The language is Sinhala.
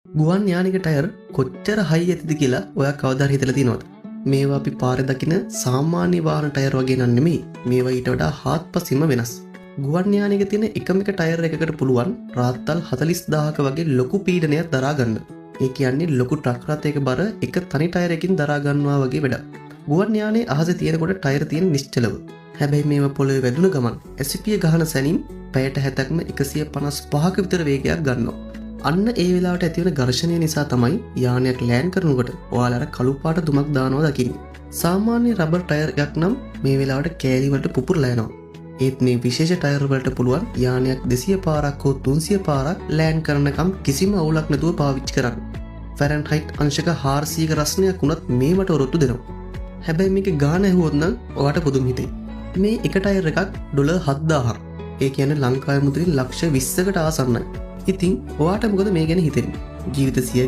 ගුවන් යානික ටයර් කොච්චර හයි ඇතිද කියලා ඔයා කවදාද හිතලා තියෙනවද? මේවා අපි පාරේ දකින සාමාන්‍ය වාහන ටයර් වගේ නන් නෙමෙයි. මේවා ඊට වඩා හාත්පසින්ම වෙනස්. ගුවන් යානික තියෙන එකම එක ටයර් එකකට පුළුවන් රාත්තල් 40000ක වගේ ලොකු පීඩනයක් දරා ගන්න. ඒ කියන්නේ ලොකු ට්‍රක් රථයක බර එක තනි ටයර් එකකින් දරා ගන්නවා වගේ වැඩක්. ගුවන් යානේ අහසේ තියෙනකොට ටයර් තියෙන නිශ්චලව. හැබැයි මේවා පොළවේ වැදුන ගමන් ඇසිපිය ගහන සැනින් පැයට හැතක්ම 155ක විතර වේගයක් ගන්නවා. අන්න ඒ වෙලාවට ඇතිවන ඝර්ෂණය නිසා තමයි යානයක් ලෑන්ඩ් කරනකොට ඔයාලට කළු පාට දුමක් දානවා දකින්නේ. සාමාන්‍ය රබර් ටයර් එකක් නම් මේ වෙලාවට කෑලි වලට පුපුරලා යනවා. ඒත් මේ විශේෂ ටයර් වලට පුළුවන් යානයක් 200 පාරක් හෝ 300 පාරක් ලෑන්ඩ් කරනකම් කිසිම අවුලක් නැතුව පාවිච්චි කරන්න. ෆැරන්හයිට් අංශක 400ක රස්නයක් වුණත් මේවට ඔරොත්තු දෙනවා. හැබැයි මේකේ ගාන ඇහුවොත් නම් ඔයාට පුදුම හිතෙයි. මේ එක ටයර් එකක් ඩොලර් 7000ක්. ඒ කියන්නේ ලංකාවේ මුදලින් ලක්ෂ 20කට ආසන්නයි. ඉතින් ඔයාට මොකද මේ ගැන හිතෙන්නේ? ජීවිත